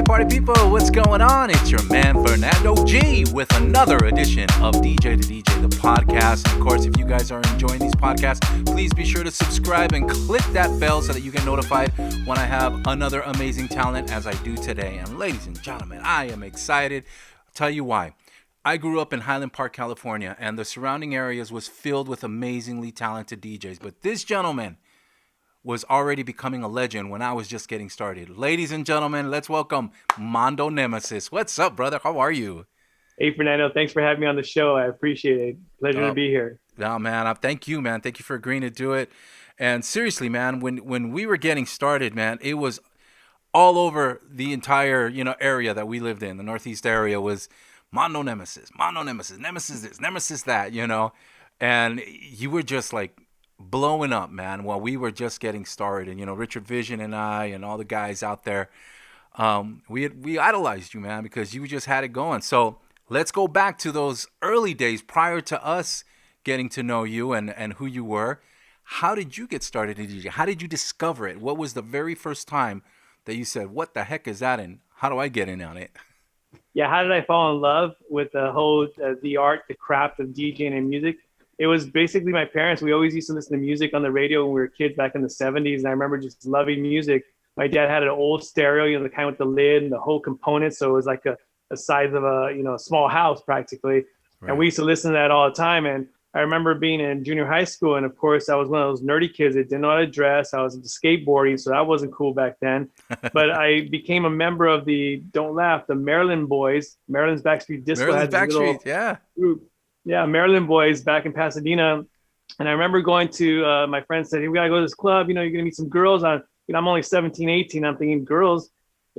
party people, what's going on? It's your man Fernando G with another edition of DJ to DJ, the podcast. And of course, if you guys are enjoying these podcasts, please be sure to subscribe and click that bell so that you get notified when I have another amazing talent as I do today. And ladies and gentlemen, I am excited. I'll tell you why. I grew up in Highland Park, California, and the surrounding areas was filled with amazingly talented DJs. But this gentleman was already becoming a legend when I was just getting started. Ladies and gentlemen, let's welcome Mando Nemesis. What's up, brother? How are you? Hey, Fernando. Thanks for having me on the show. I appreciate it. Pleasure to be here. No, man. Thank you, man. Thank you for agreeing to do it. And seriously, man, when we were getting started, man, it was all over the entire, area that we lived in. The North East area was Mando Nemesis, Nemesis this, Nemesis that, And you were just like blowing up, man, while we were just getting started. And Richard Vision and I and all the guys out there, we idolized you, man, because you just had it going. So let's go back to those early days prior to us getting to know you and who you were. How did you get started in DJ? How did you discover it? What was the very first time that you said, what the heck is that, and how do I get in on it? Yeah, how did I fall in love with the whole the art, the craft of DJing and music? It was basically my parents. We always used to listen to music on the radio when we were kids back in the 70s. And I remember just loving music. My dad had an old stereo, the kind with the lid and the whole component. So it was like a size of a small house practically. Right. And we used to listen to that all the time. And I remember being in junior high school. And of course, I was one of those nerdy kids that didn't know how to dress. I was into skateboarding, so that wasn't cool back then. But I became a member of the Maryland Boys. Maryland's Backstreet Disco. Maryland's Backstreet, yeah. Group. Yeah, Maryland Boys back in Pasadena. And I remember going to, my friend said, hey, we got to go to this club. You're going to meet some girls. I'm only 17, 18. I'm thinking, girls,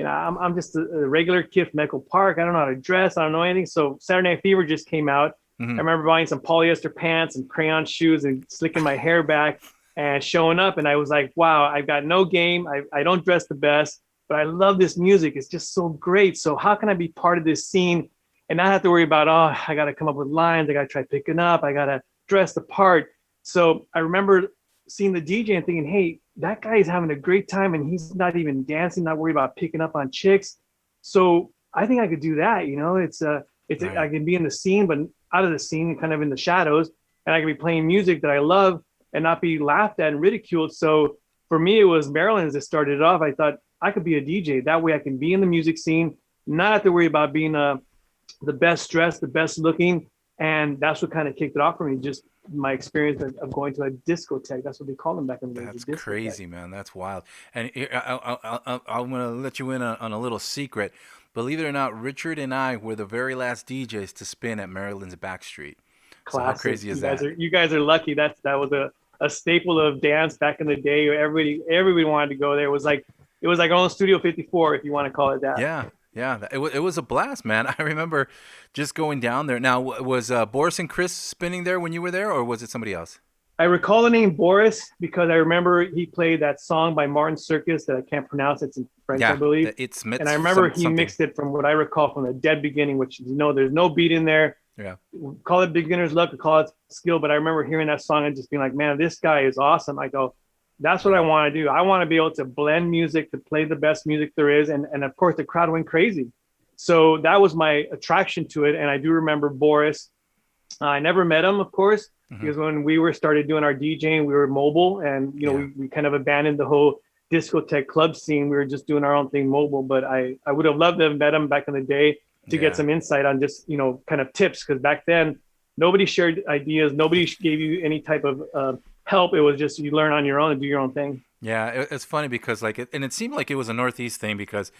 I'm just a regular kid from Echo Park. I don't know how to dress. I don't know anything. So Saturday Night Fever just came out. Mm-hmm. I remember buying some polyester pants and crayon shoes and slicking my hair back and showing up. And I was like, wow, I've got no game. I don't dress the best, but I love this music. It's just so great. So how can I be part of this scene and not have to worry about, I got to come up with lines. I got to try picking up. I got to dress the part. So I remember seeing the DJ and thinking, hey, that guy is having a great time and he's not even dancing, not worried about picking up on chicks. So I think I could do that. Right. I can be in the scene, but out of the scene, kind of in the shadows, and I can be playing music that I love and not be laughed at and ridiculed. So for me, it was Maryland's that started it off. I thought I could be a DJ. That way I can be in the music scene, not have to worry about being the best dressed, the best looking. And that's what kind of kicked it off for me. Just my experience of going to a discotheque. That's what they call them back in the day. That's crazy, man. That's wild. And I'm going to let you in on a little secret. Believe it or not, Richard and I were the very last DJs to spin at Maryland's Backstreet. Classic. So how crazy is that? You guys are lucky. That was a staple of dance back in the day. Everybody wanted to go there. It was like on Studio 54, if you want to call it that. Yeah. It was a blast, man. I remember just going down there. Now, was Boris and Chris spinning there when you were there, or was it somebody else? I recall the name Boris because I remember he played that song by Martin Circus that I can't pronounce. It's in French, I believe. And I remember he mixed it from what I recall from the dead beginning, which there's no beat in there. Yeah. Call it beginner's luck or call it skill. But I remember hearing that song and just being like, man, this guy is awesome. I go, that's what I want to do. I want to be able to blend music, to play the best music there is. And of course, the crowd went crazy. So that was my attraction to it. And I do remember Boris. I never met him, of course. Mm-hmm. Because when we started doing our DJing, we were mobile and, we kind of abandoned the whole discotheque club scene. We were just doing our own thing mobile, but I would have loved to have met him back in the day to get some insight on just, kind of tips. Because back then nobody shared ideas. Nobody gave you any type of help. It was just, you learn on your own and do your own thing. Yeah. It's funny because it seemed like it was a Northeast thing because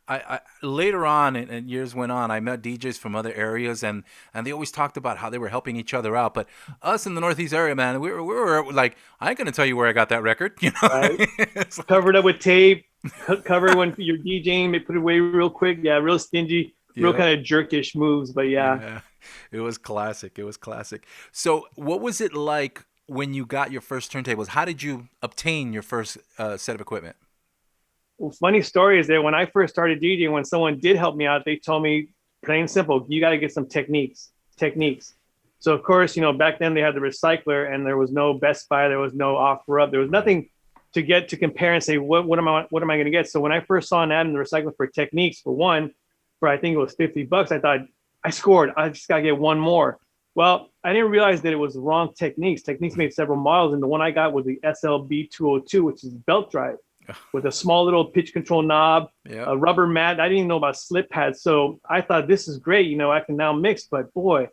I later on and years went on, I met DJs from other areas and they always talked about how they were helping each other out. But us in the Northeast area, man, we were like, I ain't going to tell you where I got that record. Right? Like, covered up with tape, cover when you're DJing, they put it away real quick. Yeah, real stingy, real kind of jerkish moves. But yeah. It was classic. So what was it like when you got your first turntables? How did you obtain your first set of equipment? Well, funny story is that when I first started DJing, when someone did help me out, they told me, plain and simple, you got to get some techniques. So, of course, back then they had the recycler and there was no Best Buy, there was no OfferUp, there was nothing to get to compare and say what am I going to get. So when I first saw an ad in the recycling for Techniques for one, for I think it was $50, I thought I scored. I just got to get one more. Well, I didn't realize that it was the wrong Techniques. Techniques made several models, and the one I got was the SLB 202, which is belt drive with a small little pitch control knob, Yeah. a rubber mat. I didn't even know about slip pads. So I thought this is great. I can now mix, but boy,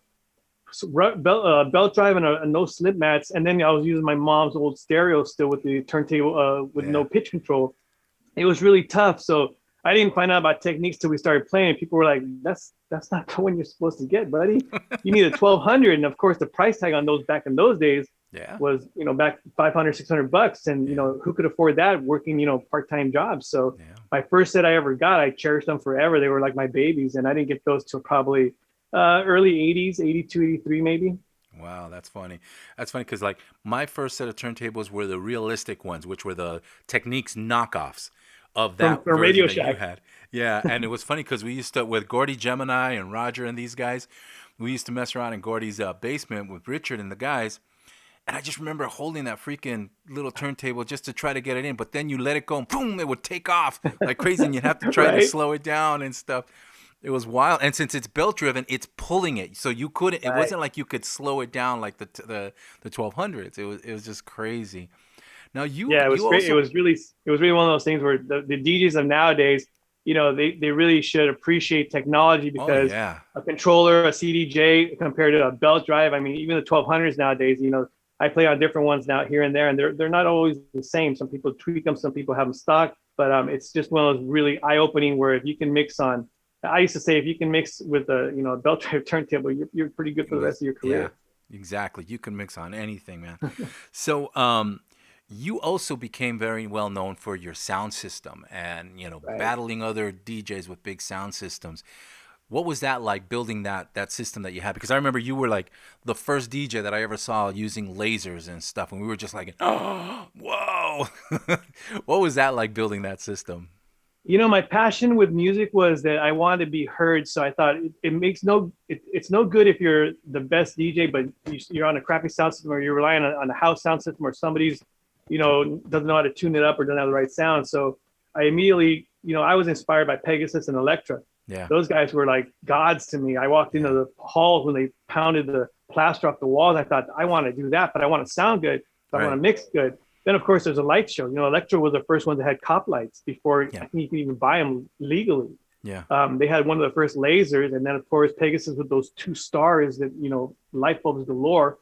belt drive and no slip mats. And then I was using my mom's old stereo still with the turntable with no pitch control. It was really tough. So I didn't find out about Techniques till we started playing. People were like, that's not the one you're supposed to get, buddy. You need a 1200. And of course, the price tag on those back in those days was, back $500, $600. And, who could afford that working, part-time jobs. So my first set I ever got, I cherished them forever. They were like my babies. And I didn't get those till probably early 80s, 82, 83 maybe. Wow, that's funny. That's funny because like my first set of turntables were the realistic ones, which were the Techniques knockoffs of that from version Radio that Shack. you had. Yeah, and it was funny because we used to, with Gordy Gemini and Roger and these guys, we used to mess around in Gordy's basement with Richard and the guys. And I just remember holding that freaking little turntable just to try to get it in. But then you let it go and boom, it would take off like crazy. And you'd have to try to slow it down and stuff. It was wild. And since it's belt driven, it's pulling it. So you couldn't, it wasn't like you could slow it down like the 1200s. It was just crazy. Now it was great. It was really one of those things where the DJs of nowadays, they really should appreciate technology because a controller, a CDJ compared to a belt drive. I mean, even the 1200s nowadays, I play on different ones now here and there, and they're not always the same. Some people tweak them, some people have them stock, but it's just one of those really eye-opening where if you can mix on, I used to say if you can mix with a belt drive turntable, you're pretty good for the rest of your career. Yeah, exactly. You can mix on anything, man. So, you also became very well known for your sound system and, battling other DJs with big sound systems. What was that like building that system that you had? Because I remember you were like the first DJ that I ever saw using lasers and stuff. And we were just like, oh, whoa. What was that like building that system? My passion with music was that I wanted to be heard. So I thought it's no good if you're the best DJ, but you're on a crappy sound system or you're relying on a house sound system or somebody's doesn't know how to tune it up or doesn't have the right sound. So I immediately, I was inspired by Pegasus and Electra. Yeah. Those guys were like gods to me. I walked into the halls when they pounded the plaster off the walls. I thought, I want to do that, but I want to sound good. So I want to mix good. Then, of course, there's a light show. Electra was the first one that had cop lights before I think you could even buy them legally. Yeah. They had one of the first lasers. And then, of course, Pegasus with those 2 stars that, light bulbs galore.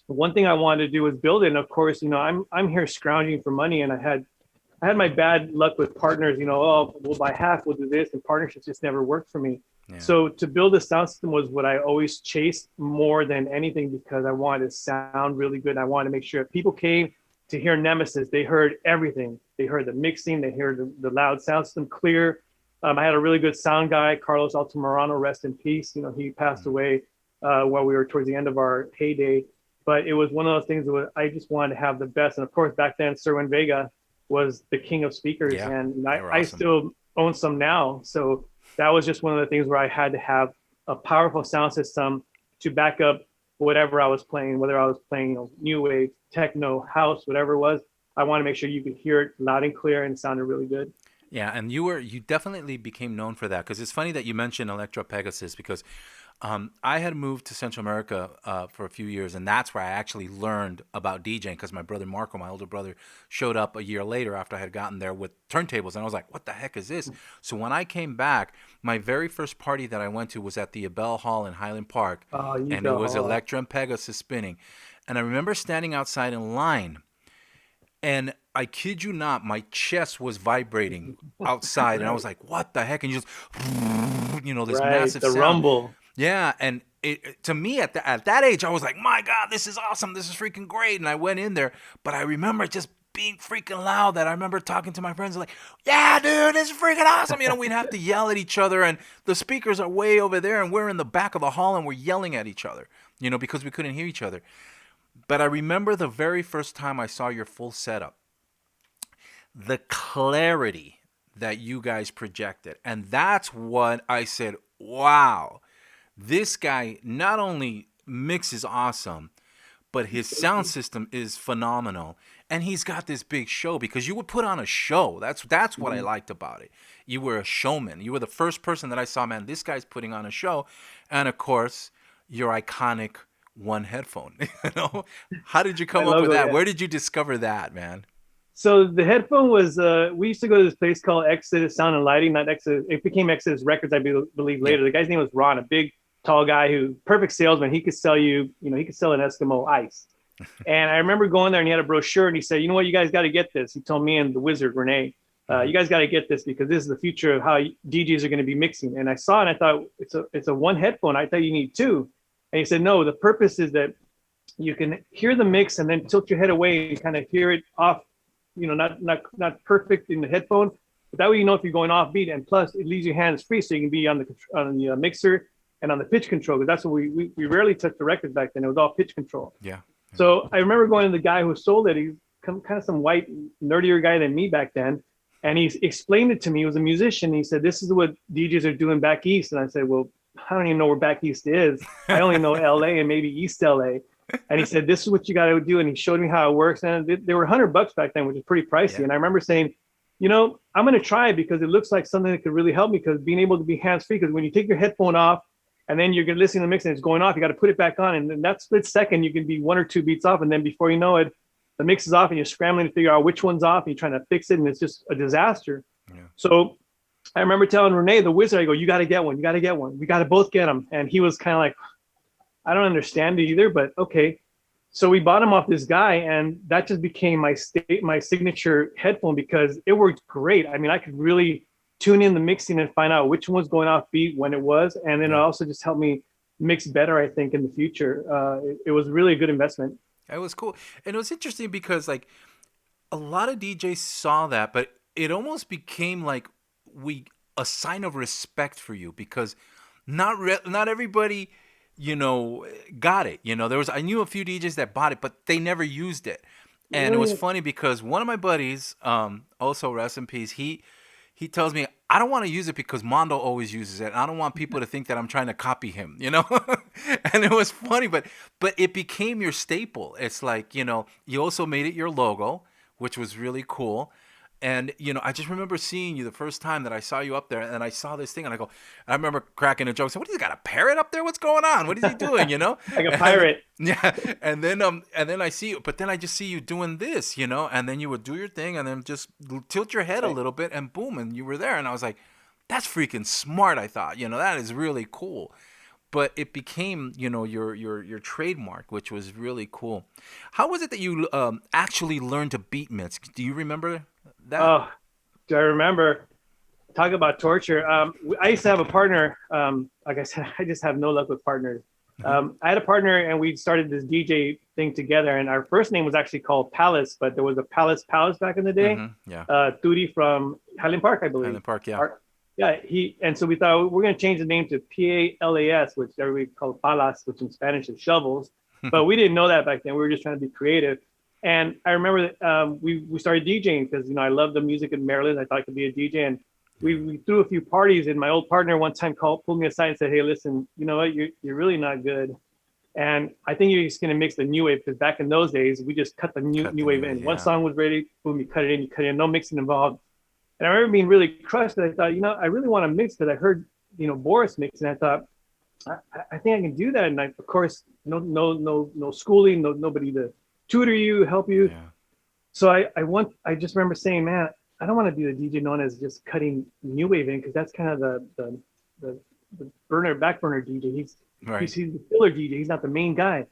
One thing I wanted to do was build it. And of course, I'm here scrounging for money, and I had my bad luck with partners. We'll buy half, we'll do this, and partnerships just never worked for me. Yeah. So to build a sound system was what I always chased more than anything because I wanted to sound really good. I wanted to make sure if people came to hear Nemesis, they heard everything. They heard the mixing, they heard the loud sound system clear. I had a really good sound guy, Carlos Altamirano, rest in peace. He passed away while we were towards the end of our heyday. But it was one of those things that I just wanted to have the best. And of course, back then, Serwin Vega was the king of speakers. Yeah, and I still own some now. So that was just one of the things where I had to have a powerful sound system to back up whatever I was playing, whether I was playing new wave, techno, house, whatever it was. I want to make sure you could hear it loud and clear and it sounded really good. Yeah, and you definitely became known for that because it's funny that you mentioned Electro Pegasus because I had moved to Central America for a few years, and that's where I actually learned about DJing because my brother Marco, my older brother, showed up a year later after I had gotten there with turntables, and I was like, what the heck is this? So when I came back, my very first party that I went to was at the Abel Hall in Highland Park, and it was Electro and Pegasus spinning. And I remember standing outside in line, and I kid you not, my chest was vibrating outside, and I was like, what the heck? And you just, this massive the sound. rumble. Yeah, and to me at that age, I was like, my God, this is awesome. This is freaking great. And I went in there, but I remember just being freaking loud that I remember talking to my friends like, yeah, dude, this is freaking awesome. We'd have to yell at each other, and the speakers are way over there, and we're in the back of the hall, and we're yelling at each other, because we couldn't hear each other. But I remember the very first time I saw your full setup, the clarity that you guys projected. And that's what I said, wow. This guy not only mixes awesome, but his sound system is phenomenal. And he's got this big show because you would put on a show. That's what I Mhm. liked about it. You were a showman. You were the first person that I saw, man, this guy's putting on a show. And of course, your iconic one headphone. You know? How did you My come up with logo, that? yeah. Where did you discover that, man? So the headphone was we used to go to this place called Exodus Sound and Lighting. Not Exodus, it became Exodus Records, I believe Yeah. later. The guy's name was Ron, a big, tall guy who perfect salesman. He could sell you, he could sell an Eskimo ice. And I remember going there and he had a brochure and he said, you know what, you guys got to get this. He told me and the wizard Renee, Hmm. you guys got to get this because this is the future of how DJs are going to be mixing. And I saw it and I thought it's a one headphone. I thought you need two. And he said, no, the purpose is that you can hear the mix and then tilt your head away and kind of hear it off, not perfect in the headphone, but that way you know if you're going off beat. And plus, it leaves your hands free, so you can be on the mixer and on the pitch control. Because that's what we rarely touched the records back then. It was all pitch control. Yeah. So I remember going to the guy who sold it. He's kind of some white, nerdier guy than me back then. And he explained it to me. He was a musician. He said, this is what DJs are doing back east. And I said, well, I don't even know where back east is. I only know LA and maybe East LA. And he said, this is what you got to do. And he showed me how it works. And they were $100 back then, which is pretty pricey. Yeah. And I remember saying, I'm going to try it because it looks like something that could really help me, because being able to be hands-free, because when you take your headphone off and then you're listening to the mix and it's going off, you got to put it back on. And in that split second, you can be one or two beats off. And then before you know it, the mix is off and you're scrambling to figure out which one's off and you're trying to fix it. And it's just a disaster. Yeah. So I remember telling Renee, the wizard, I go, you got to get one. You got to get one. We got to both get them. And he was kind of like, I don't understand it either, but okay. So we bought him off this guy, and that just became my signature headphone because it worked great. I mean, I could really tune in the mixing and find out which one was going off beat when it was. And then it also just helped me mix better, I think, in the future. It was really a good investment. It was cool. And it was interesting because like a lot of DJs saw that, but it almost became like a sign of respect for you because not everybody, got it. I knew a few DJs that bought it, but they never used it. And it was funny because one of my buddies, also rest in peace, he tells me, I don't want to use it because Mando always uses it. I don't want people to think that I'm trying to copy him, And it was funny, but it became your staple. It's like, you also made it your logo, which was really cool. And, I just remember seeing you the first time that I saw you up there, and I saw this thing, and I remember cracking a joke. So, what, he's got a parrot up there? What's going on? What is he doing, Like a pirate. Yeah. And then I see you, but then I just see you doing this, and then you would do your thing and then just tilt your head a little bit and boom, and you were there. And I was like, that's freaking smart, I thought. That is really cool. But it became, your trademark, which was really cool. How was it that you actually learned to beat mix? Do you remember that? Oh, do I remember? Talk about torture. I used to have a partner. Like I said, I just have no luck with partners. I had a partner and we started this DJ thing together. And our first name was actually called Palace, but there was a Palace back in the day. Mm-hmm. Yeah. Tootie from Highland Park, I believe. Highland Park, yeah. And so we thought we're going to change the name to PALAS, which everybody called Palas, which in Spanish is shovels. But we didn't know that back then. We were just trying to be creative. And I remember that we started DJing because, I love the music in Maryland. I thought I could be a DJ. And we threw a few parties. And my old partner one time pulled me aside and said, hey, listen, you know what? You're really not good. And I think you're just going to mix the new wave, because back in those days, we just cut the new wave in. One song was ready, boom, you cut it in, no mixing involved. And I remember being really crushed because I thought, I really want to mix, because I heard, Boris mix, and I thought, I think I can do that. And of course, no schooling, nobody to tutor you, help you. Yeah. So I just remember saying, man, I don't want to be the DJ known as just cutting new wave in, because that's kind of the back burner DJ. He's the filler DJ. He's not the main guy.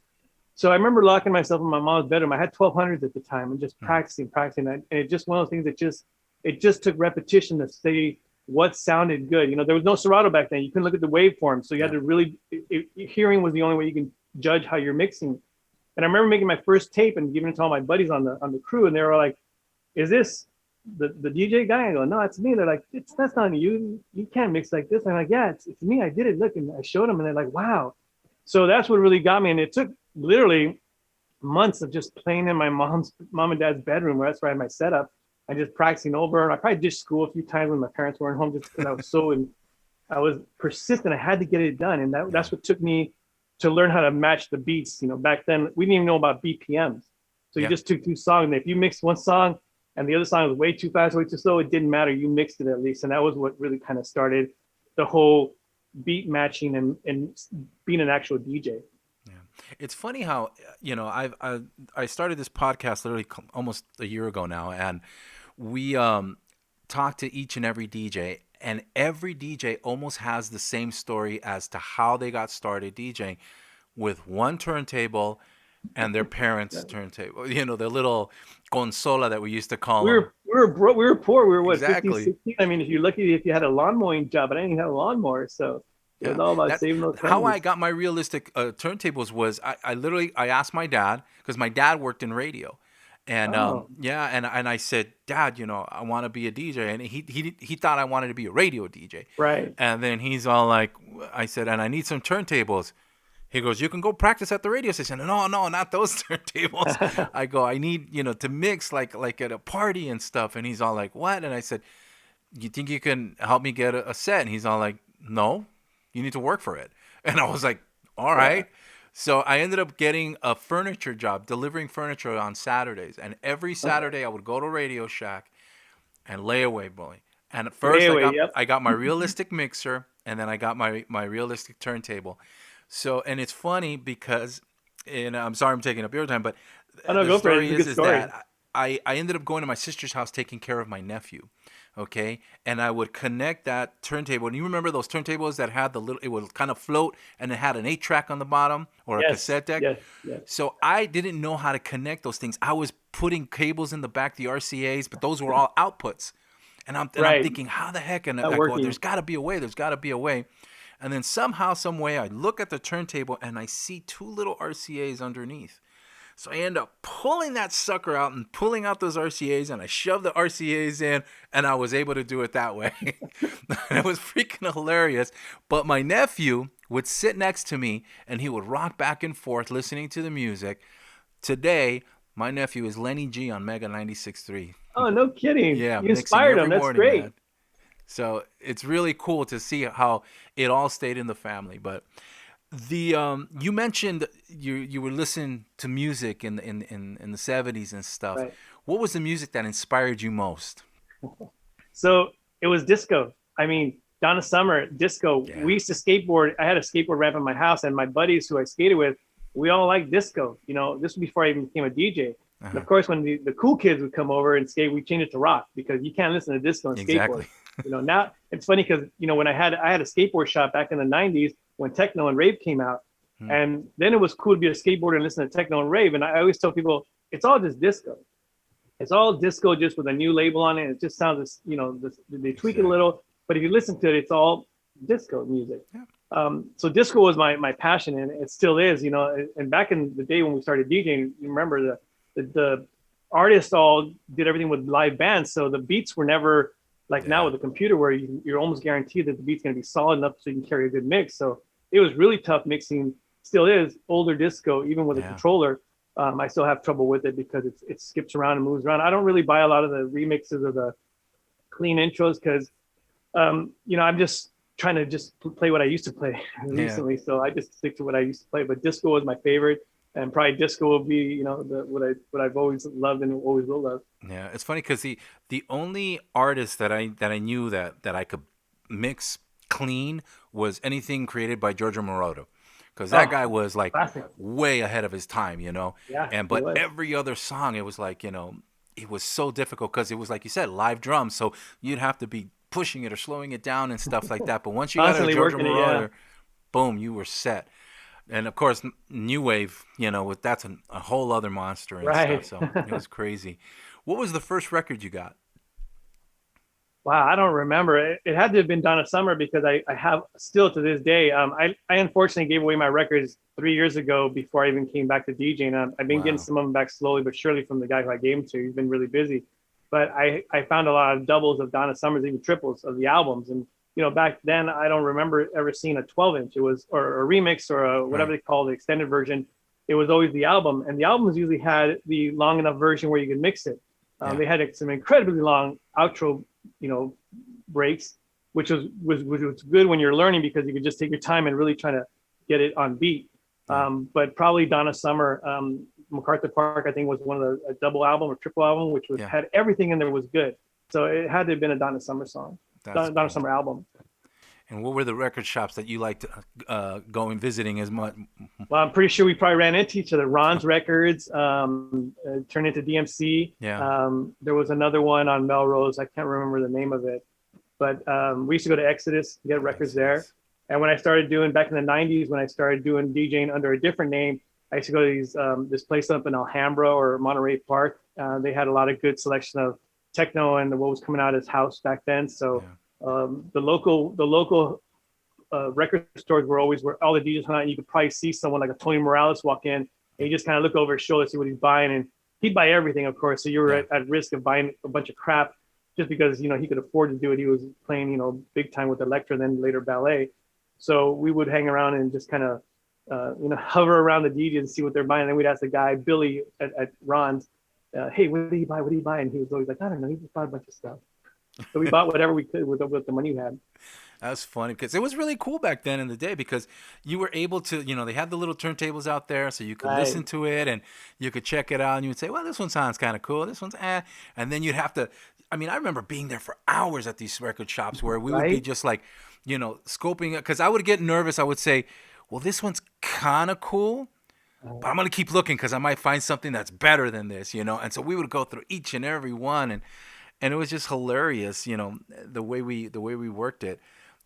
So I remember locking myself in my mom's bedroom. I had 1200s at the time and just practicing. And it just one of those things that just took repetition to say what sounded good. There was no Serato back then. You couldn't look at the waveform. So you had to really, hearing was the only way you can judge how you're mixing. And I remember making my first tape and giving it to all my buddies on the crew. And they were like, is this the DJ guy? I go, no, it's me. They're like, that's not you. You can't mix like this. I'm like, yeah, it's me. I did it. Look, and I showed them, and they're like, wow. So that's what really got me. And it took literally months of just playing in my mom and dad's bedroom, where that's where I had my setup, and just practicing over. And I probably ditched school a few times when my parents weren't home, just because I was persistent. I had to get it done. And that's what took me to learn how to match the beats. Back then we didn't even know about BPMs. So you Yeah. just took two songs, and if you mixed one song and the other song was way too fast, way too slow, it didn't matter. You mixed it at least. And that was what really kind of started the whole beat matching and being an actual DJ. Yeah. It's funny how, I started this podcast literally almost a year ago now, and we talk to each and every DJ, and every DJ almost has the same story as to how they got started DJing, with one turntable and their parents' turntable. The little consola that we used to call them. We were poor. We were what, 15, Exactly. 16? I mean, if you're lucky if you had a lawn mowing job, but I didn't even have a lawnmower, so it was Yeah, all about that saving those how I pennies. got my realistic turntables was I literally I asked my dad, because my dad worked in radio, and Oh, yeah, and I said, Dad, I want to be a DJ, and he thought I wanted to be a radio DJ, right. and then he's all like, I said, and I need some turntables. He goes, you can go practice at the radio station. No, no, not those turntables. I go, I need to mix like at a party and stuff, and he's all like, what? And I said, you think you can help me get a set? And he's all like, no, you need to work for it. And I was like, all Yeah. right. So I ended up getting a furniture job, delivering furniture on Saturdays. And every Saturday I would go to Radio Shack and lay away, boy. And at first Anyway, yep. I got my realistic mixer, and then I got my realistic turntable. So, and it's funny because, and I'm sorry I'm taking up your time, but Oh no, the go for it. story It's a good is story. that I ended up going to my sister's house taking care of my nephew. Okay, and I would connect that turntable. And you remember those turntables that had the little, it would kind of float, and it had an 8-track on the bottom, or a Yes, cassette deck. yes, yes. So I didn't know how to connect those things. I was putting cables in the back, the RCAs, but those were all outputs. And I'm Right. thinking, how the heck? And Not I go, there's working. got to be a way. There's got to be a way. And then somehow, some way, I look at the turntable and I see two little RCAs underneath. So I end up pulling that sucker out and pulling out those RCAs, and I shoved the RCAs in, and I was able to do it that way. And it was freaking hilarious. But my nephew would sit next to me, and he would rock back and forth listening to the music. Today, my nephew is Lenny G on Mega 96.3. Oh, no kidding. Yeah, You mixing inspired every him. That's morning, great. man. So it's really cool to see how it all stayed in the family. But the you mentioned you were listening to music in the 70s and stuff. Right. What was the music that inspired you most? So it was disco. I mean, Donna Summer, disco. Yeah. We used to skateboard. I had a skateboard ramp in my house, and my buddies who I skated with, we all liked disco. This was before I even became a DJ. And of course, when the cool kids would come over and skate, we changed it to rock because you can't listen to disco and Exactly. skateboard. Now it's funny because when I had a skateboard shop back in the '90s when techno and rave came out, and then it was cool to be a skateboarder and listen to techno and rave. And I always tell people it's all just disco. It's all disco just with a new label on it. It just sounds, they tweak it a little, but if you listen to it, it's all disco music. Yeah. So disco was my passion, and it still is. And back in the day when we started DJing, you remember the artists all did everything with live bands, so the beats were never like now with a computer where you're almost guaranteed that the beat's going to be solid enough so you can carry a good mix. So it was really tough mixing, still is, older disco, even with a controller. I still have trouble with it because it skips around and moves around. I don't really buy a lot of the remixes or the clean intros because, I'm just trying to just play what I used to play recently. So I just stick to what I used to play. But disco was my favorite, and probably disco will be, what I've always loved and always will love. Yeah, it's funny because the only artist that I knew that I could mix clean was anything created by Giorgio Moroder. Because that guy was like classic. way ahead of his time, Yeah, but every other song, it was like, it was so difficult because it was like you said, live drums. So you'd have to be pushing it or slowing it down and stuff like that. But once you got a Giorgio Moroder, boom, you were set. And of course, new wave, that's a whole other monster and stuff. So it was crazy. What was the first record you got? Wow, I don't remember. It had to have been Donna Summer because I have still to this day. I unfortunately gave away my records 3 years ago before I even came back to DJing. I've been getting some of them back slowly but surely from the guy who I gave them to. He's been really busy. But I found a lot of doubles of Donna Summer's, even triples of the albums. And, back then I don't remember ever seeing a 12-inch. It was, or a remix or whatever they call the extended version. It was always the album. And the albums usually had the long enough version where you could mix it. They had some incredibly long outro breaks, which was good when you're learning because you could just take your time and really try to get it on beat. Yeah. But probably Donna Summer, MacArthur Park, I think was one of the a double album or triple album, which was Yeah. had everything in there was good. So it had to have been a Donna Summer song, That's Donna cool. Summer album. And what were the record shops that you liked going visiting as much? Well, I'm pretty sure we probably ran into each other. Ron's Records turned into DMC. Yeah. There was another one on Melrose. I can't remember the name of it, but we used to go to Exodus, get records there. Exodus. And when I started doing back in the '90s, when I started doing DJing under a different name, I used to go to these this place up in Alhambra or Monterey Park. They had a lot of good selection of techno and what was coming out as house back then. So Yeah. the local record stores were always where all the DJs hung out. And you could probably see someone like a Tony Morales walk in, and you just kind of look over his shoulder, see what he's buying, and he'd buy everything, of course. So you were Yeah. at risk of buying a bunch of crap just because he could afford to do it. He was playing big time with electro, then later ballet. So we would hang around and just kind of hover around the DJs and see what they're buying. And then we'd ask the guy Billy at Ron's, "Hey, what did he buy? What did he buy?" And he was always like, "I don't know. He just bought a bunch of stuff." So we bought whatever we could with the money we had. That was funny because it was really cool back then in the day because you were able to, they had the little turntables out there so you could Right. listen to it and you could check it out and you would say, well, this one sounds kind of cool. This one's eh. And then you'd have to, I remember being there for hours at these record shops where we would be Right. just like, scoping it because I would get nervous. I would say, well, this one's kind of cool, but I'm going to keep looking because I might find something that's better than this. And so we would go through each and every one and it was just hilarious, the way we worked it.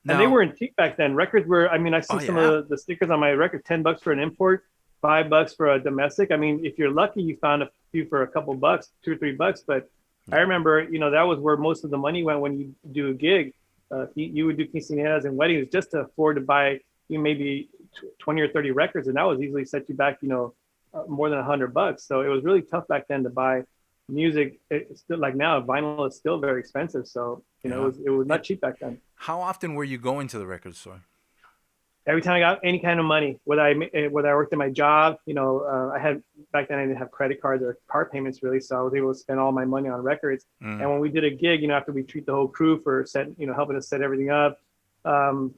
And they Now, weren't cheap back then. Records were, I see oh some yeah, of the stickers on my record, $10 for an import, $5 for a domestic. I mean, if you're lucky, you found a few for a couple bucks, $2 or $3. But I yeah, remember, that was where most of the money went when you do a gig. You would do quinceañeras and weddings just to afford to buy maybe 20 or 30 records. And that was easily set you back, more than $100. So it was really tough back then to buy music. It's still like now, vinyl is still very expensive. So, yeah. it was And not cheap back then. how often were you going to the record store? Every time I got any kind of money, whether I worked at my job, I had back then I didn't have credit cards or car payments really, so I was able to spend all my money on records. And Mm, when we did a gig, after we treat the whole crew for helping us set everything up,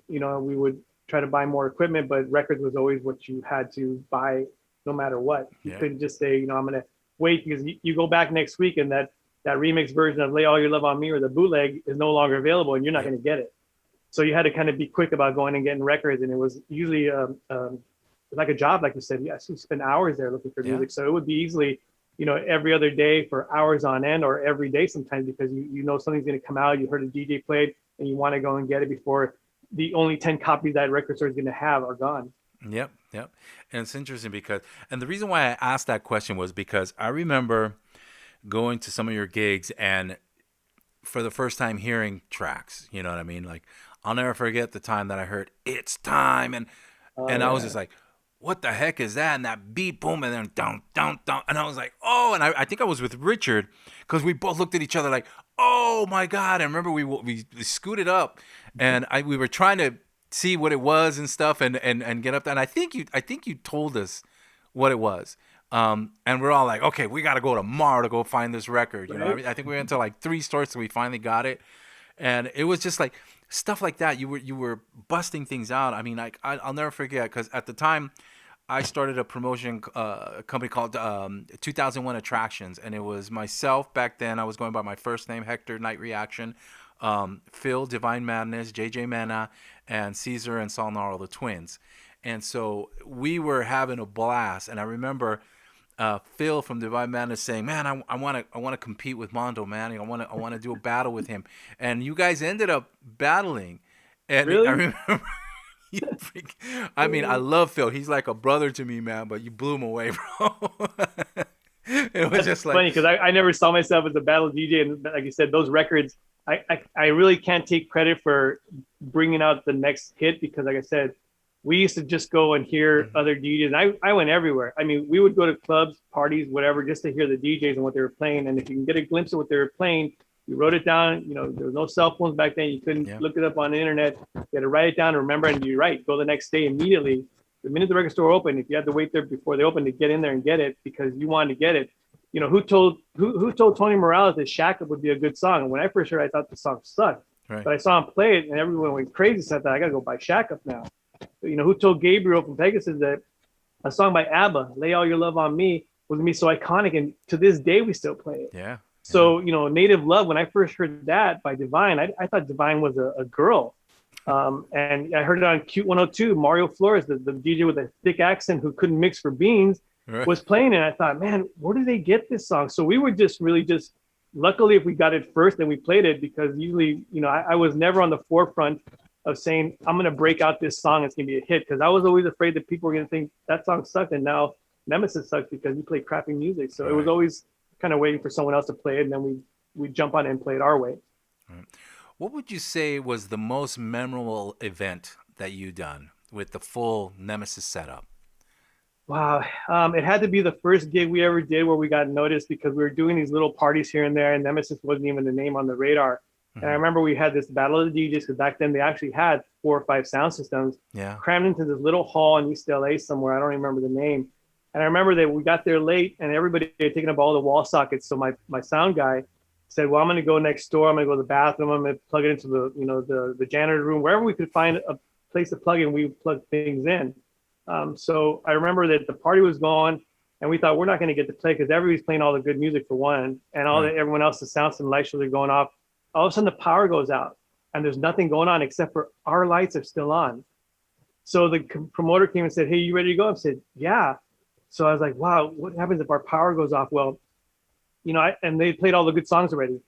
we would try to buy more equipment, but records was always what you had to buy no matter what. You yeah, couldn't just say, I'm gonna wait because you go back next week and that remix version of "Lay All Your Love on Me" or the bootleg is no longer available, and you're not yeah, going to get it. So you had to kind of be quick about going and getting records, and it was usually like a job, like you said. Yes, you spend hours there looking for yeah, music, so it would be easily, every other day for hours on end, or every day sometimes because you know something's going to come out. You heard a DJ played, and you want to go and get it before the only 10 copies that record store is going to have are gone. yep, yep. And it's interesting and the reason why I asked that question was because I remember going to some of your gigs and for the first time hearing tracks, you know what I mean? Like I'll never forget the time that I heard "It's Time" Oh and I was yeah, just like, what the heck is that? And that beat, boom, and then down, down, down. And I was like, oh, and I think I was with Richard because we both looked at each other like, oh my God. And remember we scooted up and we were trying to see what it was and stuff and get up there. And I think you told us what it was. And we're all like, okay, we got to go tomorrow to go find this record. right. I think we went to like 3 stores till we finally got it. And it was just like stuff like that. You were busting things out. I mean, like I'll never forget because at the time I started a promotion company called 2001 Attractions, and it was myself back then. I was going by my first name, Hector Night Reaction, Phil Divine Madness, JJ Mena, and Caesar and Salnaro the twins. And so we were having a blast. And I remember Phil from Divine Madness saying, "Man, I want to compete with Mando, man. I want to do a battle with him." And you guys ended up battling. And I Really? remember, I mean, I love Phil. He's like a brother to me, man. But you blew him away, bro. It was That's just like, funny because I never saw myself as a battle DJ, and like you said, those records, I really can't take credit for bringing out the next hit because, like I said, we used to just go and hear other DJs. I went everywhere. I mean, we would go to clubs, parties, whatever, just to hear the DJs and what they were playing. And if you can get a glimpse of what they were playing, you wrote it down. There was no cell phones back then. You couldn't yeah, look it up on the internet. You had to write it down and remember, and you're right. Go the next day immediately. The minute the record store opened, if you had to wait there before they opened to get in there and get it because you wanted to get it, who told Tony Morales that Shack Up would be a good song? And when I first heard it, I thought the song sucked. right, But I saw him play it, and everyone went crazy. So I thought, I got to go buy Shack Up now. Who told Gabriel from Pegasus that a song by ABBA, "Lay All Your Love on Me," was gonna be so iconic, and to this day we still play it. Yeah. Yeah. So, Native Love, when I first heard that by Divine, I thought Divine was a girl. And I heard it on Cute 102. Mario Flores, the DJ with a thick accent who couldn't mix for beans, Right. was playing it. And I thought, man, where did they get this song? So we were just really just, luckily, if we got it first, then we played it, because usually, I was never on the forefront of saying, I'm going to break out this song. It's going to be a hit. Because I was always afraid that people were going to think that song sucked. And now Nemesis sucks because you play crappy music. So it was Right. always kind of waiting for someone else to play it. And then we jump on it and play it our way. Right. What would you say was the most memorable event that you done with the full Nemesis setup? Wow. It had to be the first gig we ever did where we got noticed, because we were doing these little parties here and there, and Nemesis wasn't even the name on the radar. And I Hmm. remember we had this battle of the DJs, because back then they actually had 4 or 5 sound systems Yeah. crammed into this little hall in East LA somewhere. I don't remember the name. And I remember that we got there late and everybody had taken up all the wall sockets. So my sound guy said, well, I'm going to go next door. I'm going to go to the bathroom. I'm going to plug it into the janitor room, wherever we could find a place to plug in. We would plug things in. So I remember that the party was gone, and we thought we're not going to get to play because everybody's playing all the good music for one, and Right. everyone else, the sounds and light shows are going off. All of a sudden, the power goes out, and there's nothing going on except for our lights are still on. So the promoter came and said, "Hey, you ready to go?" I said, "Yeah." So I was like, "Wow, what happens if our power goes off?" Well, and they played all the good songs already.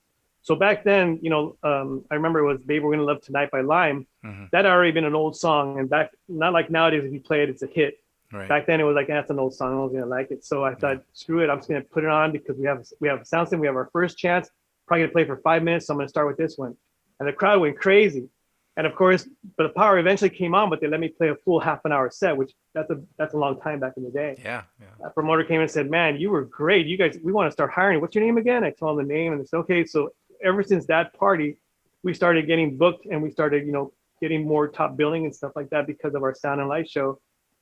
So back then, I remember it was "Babe, We're Gonna Love Tonight" by Lime. Hmm. That had already been an old song, and back, not like nowadays, if you play it, it's a hit. Right. Back then, it was like, that's an old song, I was gonna like it. So I thought, screw it, I'm just gonna put it on because we have a sound system, we have our first chance. Probably gonna play for 5 minutes, so I'm gonna start with this one. And the crowd went crazy. And of course, but the power eventually came on, but they let me play a full half an hour set, which that's a long time back in the day. Yeah. Yeah. That promoter came and said, "Man, you were great. You guys, we want to start hiring. What's your name again?" I told him the name, and they said, "Okay." So ever since that party, we started getting booked, and we started, getting more top billing and stuff like that because of our sound and light show,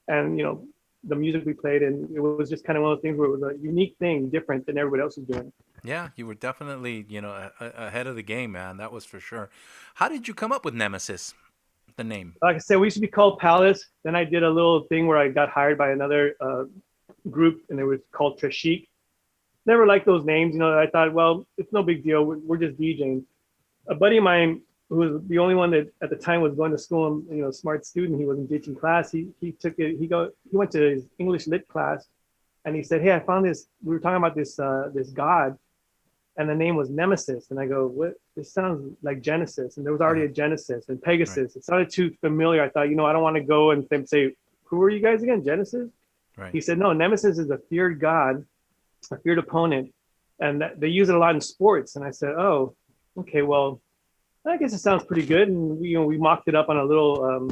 and the music we played, and it was just kind of one of those things where it was a unique thing, different than everybody else was doing. Yeah, you were definitely, ahead of the game, man. That was for sure. How did you come up with Nemesis, the name? Like I said, we used to be called Palace. Then I did a little thing where I got hired by another group, and it was called Trashik. Never liked those names. I thought, well, it's no big deal. We're just DJing. A buddy of mine, who was the only one that at the time was going to school, and smart student, he wasn't ditching class. He took it. He went to his English lit class, and he said, "Hey, I found this. We were talking about this god, and the name was Nemesis." And I go, "What? This sounds like Genesis." And there was already a Genesis and Right. Pegasus. It sounded too familiar. I thought, I don't want to go and say, "Who are you guys again? Genesis?" Right. He said, "No, Nemesis is a feared god, a feared opponent, and they use it a lot in sports." And I said, "Oh, okay, well, I guess it sounds pretty good." And we mocked it up on a little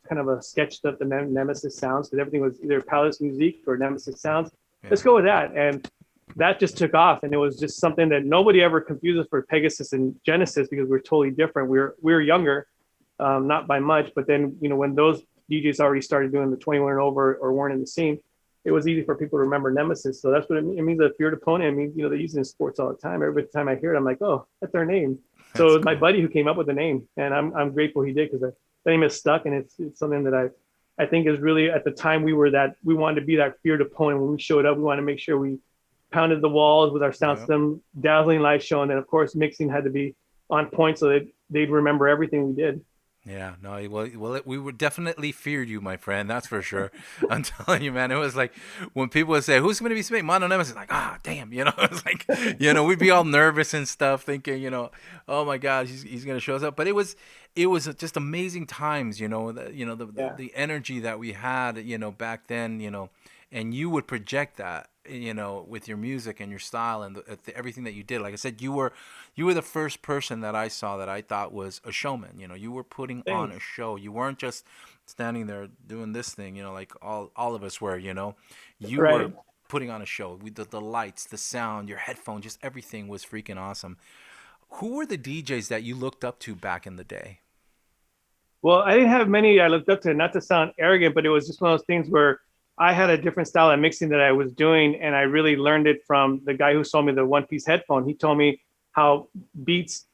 kind of a sketched up the Nemesis sounds, because everything was either Palace Music or Nemesis sounds. Yeah. Let's go with that. And that just took off, and it was just something that nobody ever confused us for Pegasus and Genesis, because we're totally different. We were younger, not by much, but then when those DJs already started doing the 21 and over or weren't in the scene, it was easy for people to remember Nemesis. So that's what it means. A feared opponent. It means they use it in sports all the time. Every time I hear it, I'm like, oh, that's their name. So it That's was my cool. buddy who came up with the name, and I'm grateful he did, because the name is stuck, and it's something that I think is really, at the time, we wanted to be that feared opponent. When we showed up, we wanted to make sure we pounded the walls with our sound Yeah. system, dazzling light show, and then of course mixing had to be on point so that they'd remember everything we did. Yeah, no, well, we would definitely feared you, my friend. That's for sure. I'm telling you, man. It was like when people would say, "Who's going to be speaking?" Mando Nemesis, like, ah, damn, it's like, we'd be all nervous and stuff, thinking, oh my God, he's going to show us up. But it was just amazing times, Yeah, the energy that we had, back then, and you would project that, with your music and your style and everything that you did. Like I said, you were the first person that I saw that I thought was a showman. You were putting on a thanks. show. You weren't just standing there doing this thing, like all of us were. You were Right. putting on a show. The lights, the sound, your headphones, just everything was freaking awesome. Who were the DJs that you looked up to back in the day? Well, I didn't have many I looked up to, not to sound arrogant, but it was just one of those things where I had a different style of mixing that I was doing, and I really learned it from the guy who sold me the one piece headphone. He told me how beats,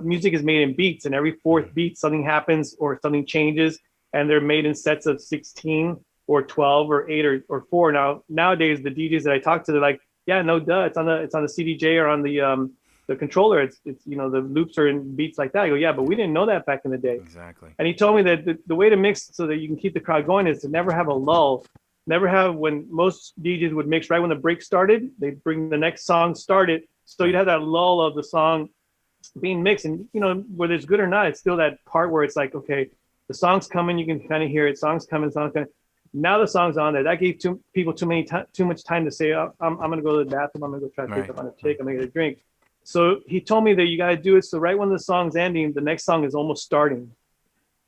music is made in beats, and every fourth beat something happens or something changes, and they're made in sets of 16. or 12 or 8 or 4. Now nowadays the DJs that I talk to, they're like, yeah, no duh, it's on the CDJ or on the controller. It's the loops are in beats like that. I go, yeah, but we didn't know that back in the day. Exactly. And he told me that the way to mix so that you can keep the crowd going is to never have a lull. Never have, when most DJs would mix right when the break started, they'd bring the next song started. So you'd have that lull of the song being mixed. And, whether it's good or not, it's still that part where it's like, okay, the song's coming, you can kind of hear it. Song's coming, song's coming. Now the song's on there. That gave people too much time to say, oh, I'm going to go to the bathroom. I'm going to go try to pick up on a chick. I'm going to get a drink. So he told me that you got to do it. So right when the song's ending, the next song is almost starting.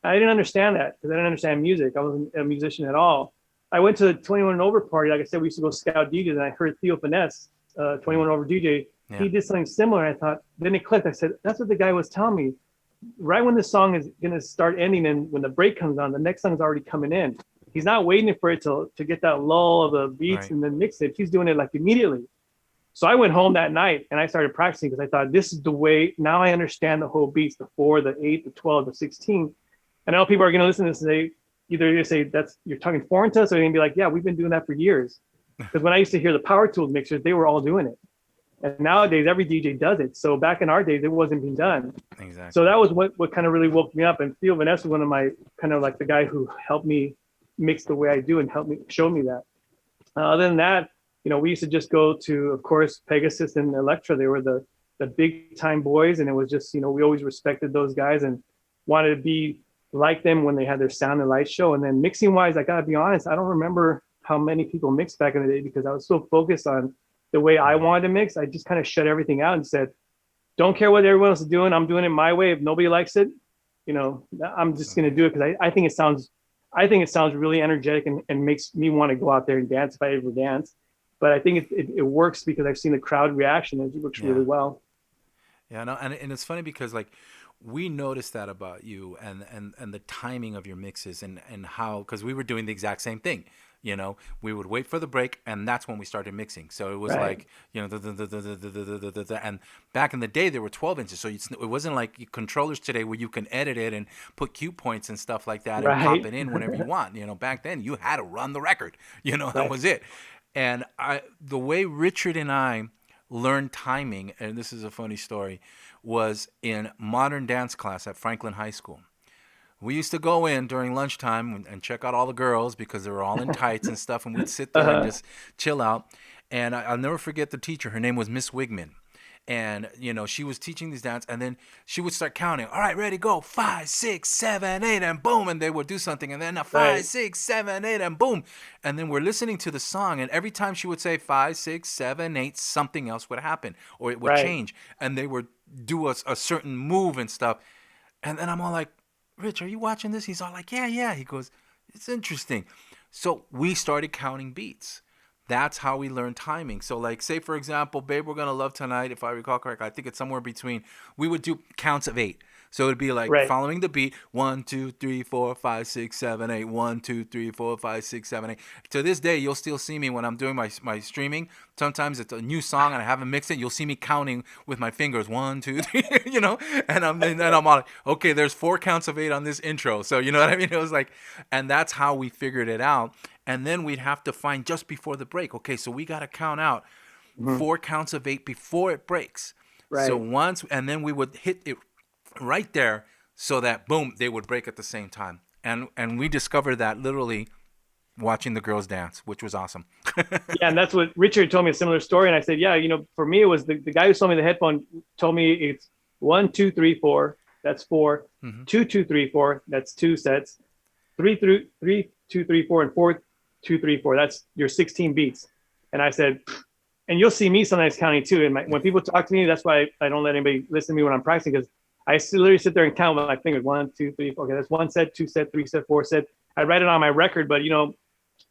I didn't understand that because I didn't understand music. I wasn't a musician at all. I went to the 21 and over party. Like I said, we used to go scout DJs, and I heard Theo Finesse, 21 and over DJ. Yeah. He did something similar. I thought, then it clicked. I said, that's what the guy was telling me. Right when the song is going to start ending and when the break comes on, the next song is already coming in. He's not waiting for it to get that lull of the beats and then mix it. He's doing it like immediately. So I went home that night and I started practicing because I thought this is the way. Now I understand the whole beats, the 4, the 8, the 12, the 16. And all people are going to listen to this and say, either you're going to say that's you're talking foreign to us, or you're going to be like, yeah, we've been doing that for years. Because when I used to hear the Power Tools mixers, they were all doing it. And nowadays every DJ does it. So back in our days, it wasn't being done. Exactly. So that was what kind of really woke me up. And Theo Vanessa was one of my kind of like the guy who helped me mix the way I do and helped me show me that. Other than that, we used to just go to, of course, Pegasus and Electro. They were the big time boys. And it was just, we always respected those guys and wanted to be like them when they had their sound and light show. And then mixing wise, I gotta be honest, I don't remember how many people mixed back in the day because I was so focused on the way I wanted to mix. I just kind of shut everything out and said, don't care what everyone else is doing. I'm doing it my way. If nobody likes it, I'm just going to do it. Cause I think it sounds really energetic and makes me want to go out there and dance if I ever dance. But I think it works because I've seen the crowd reaction. It works really well. Yeah, no, and it's funny because like we noticed that about you and the timing of your mixes and how, because we were doing the exact same thing. We would wait for the break, and that's when we started mixing. So it was like, and back in the day there were 12 inches, so it wasn't like controllers today where you can edit it and put cue points and stuff like that and pop it in whenever you want. Back then you had to run the record. That was it. And the way Richard and I learned timing, and this is a funny story, was in modern dance class at Franklin High School. We used to go in during lunchtime and check out all the girls because they were all in tights and stuff, and we'd sit there and just chill out. And I'll never forget the teacher. Her name was Miss Wigman. And, she was teaching these dance, and then she would start counting. All right, ready, go. 5, 6, 7, 8, and boom. And they would do something. And then 5, 6, 7, 8, and boom. And then we're listening to the song, and every time she would say 5, 6, 7, 8, something else would happen, or it would change. And they would do a certain move and stuff. And then I'm all like, Rich, are you watching this? He's all like, yeah. He goes, it's interesting. So we started counting beats. That's how we learned timing. So like, say for example, Babe, We're Gonna Love Tonight, if I recall correctly, I think it's somewhere between, we would do counts of 8. So it'd be like following the beat, 1, 2, 3, 4, 5, 6, 7, 8, 1, 2, 3, 4, 5, 6, 7, 8. To this day, you'll still see me when I'm doing my streaming. Sometimes it's a new song and I haven't mixed it. You'll see me counting with my fingers, 1, 2, 3, and I'm all like, okay, there's 4 counts of 8 on this intro. So you know what I mean? It was like, and that's how we figured it out. And then we'd have to find just before the break. Okay, so we got to count out 4 counts of 8 before it breaks. Right. So once, and then we would hit it right there so that boom, they would break at the same time. And we discovered that literally watching the girls dance, which was awesome. Yeah, and that's what Richard told me, a similar story. And I said, yeah, for me it was the guy who sold me the headphone told me it's 1, 2, 3, 4, that's 4, 2, 2, 3, 4, that's 2 sets, 3, 2, 3, 4, and 4, 2, 3, 4, that's your 16 beats. And I said, and you'll see me sometimes counting too. And when people talk to me, that's why I don't let anybody listen to me when I'm practicing, because I literally sit there and count with my fingers. 1, 2, 3, 4. Okay, that's 1 set, 2 set, 3 set, 4 set. I write it on my record, but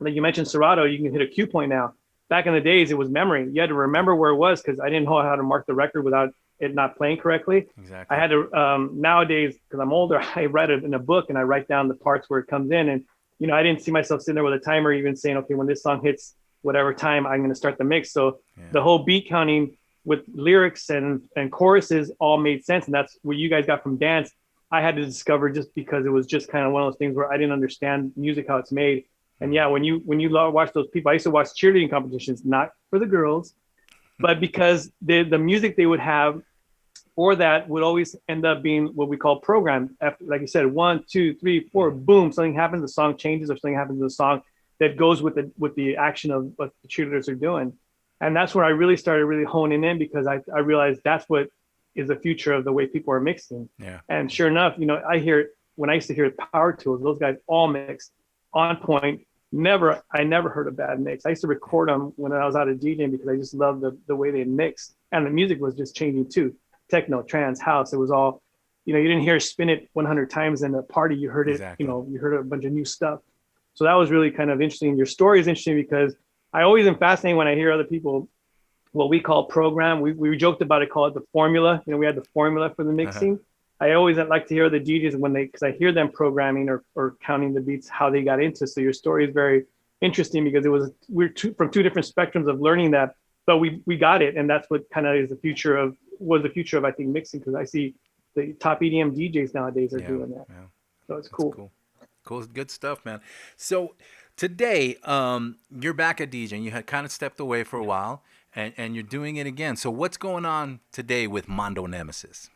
like you mentioned Serato, you can hit a cue point now. Back in the days, it was memory. You had to remember where it was because I didn't know how to mark the record without it not playing correctly. Exactly. I had to, nowadays, because I'm older, I write it in a book and I write down the parts where it comes in. And, I didn't see myself sitting there with a timer even saying, okay, when this song hits whatever time, I'm going to start the mix. So the whole beat counting with lyrics and choruses all made sense. And that's what you guys got from dance. I had to discover just because it was just kind of one of those things where I didn't understand music, how it's made. And yeah, when you watch those people, I used to watch cheerleading competitions, not for the girls, but because the music they would have for that would always end up being what we call programmed. After, like you said, 1, 2, 3, 4, boom, something happens, the song changes, or something happens to the song that goes with the action of what the cheerleaders are doing. And that's where I really started really honing in, because I realized that's what is the future of the way people are mixing. Yeah. And sure enough, I hear it when I used to hear Power Tools, those guys all mixed on point. I never heard a bad mix. I used to record them when I was out of DJing because I just loved the way they mixed. And the music was just changing too. Techno, trance, house. It was all, you didn't hear spin it 100 times in a party. You heard it, Exactly. You heard a bunch of new stuff. So that was really kind of interesting. Your story is interesting because I always am fascinated when I hear other people, what we call program. We joked about it, call it the formula. We had the formula for the mixing. Uh-huh. I always like to hear the DJs because I hear them programming or counting the beats, how they got into. So your story is very interesting because we're from two different spectrums of learning that, but we got it. And that's what kind of is the future of I think mixing, because I see the top EDM DJs nowadays are doing that. Yeah. So it's cool. Cool, good stuff, man. So today, you're back at DJing. You had kind of stepped away for a while, and you're doing it again. So what's going on today with Mando Nemesis?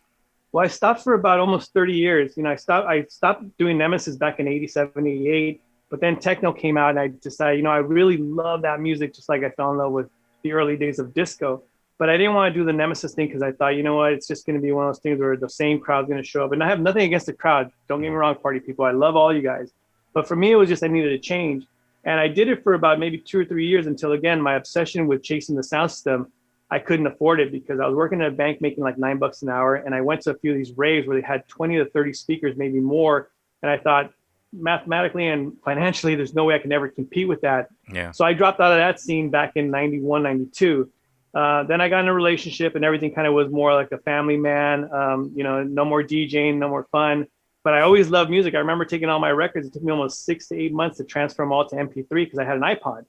Well, I stopped for about almost 30 years. I stopped doing Nemesis back in 87, 88, but then techno came out and I decided, I really love that music, just like I fell in love with the early days of disco. But I didn't want to do the Nemesis thing because I thought, it's just going to be one of those things where the same crowd's going to show up. And I have nothing against the crowd. Don't get me wrong, party people. I love all you guys. But for me, it was just I needed a change. And I did it for about maybe 2 or 3 years until, again, my obsession with chasing the sound system, I couldn't afford it because I was working at a bank making like $9 an hour. And I went to a few of these raves where they had 20 to 30 speakers, maybe more. And I thought, mathematically and financially, there's no way I can ever compete with that. Yeah. So I dropped out of that scene back in 91, 92. Then I got in a relationship and everything kind of was more like a family man. No more DJing, no more fun. But I always loved music. I remember taking all my records. It took me almost 6 to 8 months to transfer them all to MP3 because I had an iPod.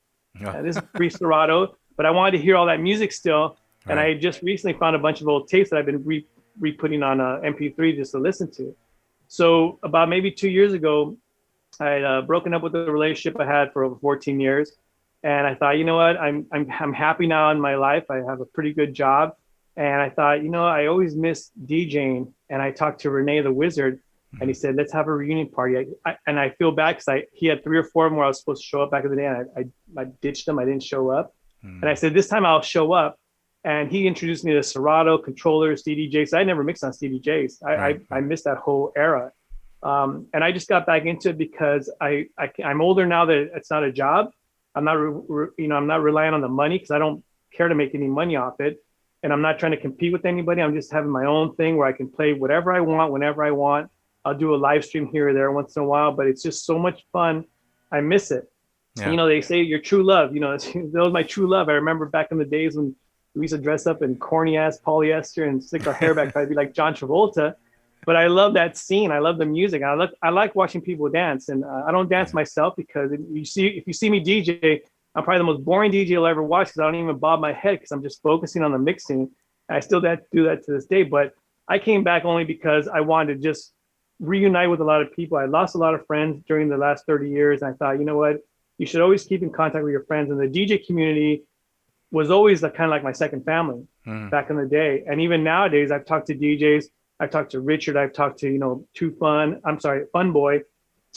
This is pre-Serato, but I wanted to hear all that music still. And I just recently found a bunch of old tapes that I've been re-putting on MP3 just to listen to. So about maybe 2 years ago, I had broken up with the relationship I had for over 14 years. And I thought, you know what, I'm happy now in my life. I have a pretty good job. And I thought, I always miss DJing. And I talked to Renee the Wizard, and he said, let's have a reunion party. And I feel bad because he had 3 or 4 of them where I was supposed to show up back in the day. And I ditched them. I didn't show up. And I said, this time I'll show up. And he introduced me to Serato, controllers, CDJs. I never mixed on CDJs. I missed that whole era. And I just got back into it because I'm older now that it's not a job. I'm not, I'm not relying on the money because I don't care to make any money off it. And I'm not trying to compete with anybody. I'm just having my own thing where I can play whatever I want, whenever I want. I'll do a live stream here or there once in a while, but it's just so much fun. I miss it. Yeah. They say your true love, that was my true love. I remember back in the days when we used to dress up in corny ass polyester and stick our hair back. I'd be like John Travolta. But I love that scene. I love the music. I like watching people dance, and I don't dance myself because if you see me DJ, I'm probably the most boring DJ you'll ever watch because I don't even bob my head because I'm just focusing on the mixing. And I still do that to this day. But I came back only because I wanted to just reunite with a lot of people. I lost a lot of friends during the last 30 years, and I thought, you know what, you should always keep in contact with your friends. And the DJ community was always kind of like my second family back in the day. And even nowadays, I've talked to DJs. I've talked to Richard. I've talked to, Fun Boy,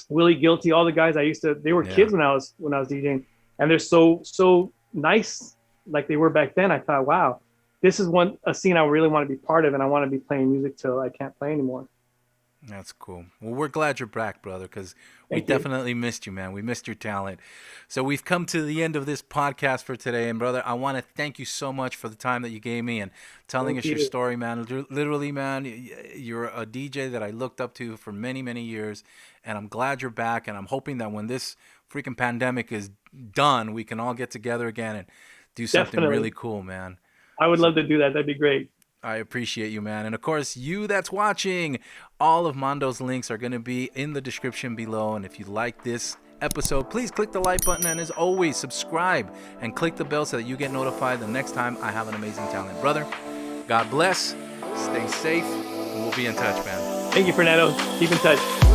Willie Guilty, all the guys they were kids when I was DJing, and they're so nice like they were back then. I thought, wow, this is a scene I really want to be part of, and I want to be playing music till I can't play anymore. That's cool. Well, we're glad you're back, brother, because we definitely missed you, man. We missed your talent. So we've come to the end of this podcast for today. And, brother, I want to thank you so much for the time that you gave me and telling us your story, man. Literally, man, you're a DJ that I looked up to for many, many years. And I'm glad you're back. And I'm hoping that when this freaking pandemic is done, we can all get together again and do something really cool, man. I would love to do that. That'd be great. I appreciate you, man. And of course, you that's watching, all of Mando's links are going to be in the description below. And if you like this episode, please click the like button. And as always, subscribe and click the bell so that you get notified the next time I have an amazing talent. Brother, God bless. Stay safe. And we'll be in touch, man. Thank you, Fernando. Keep in touch.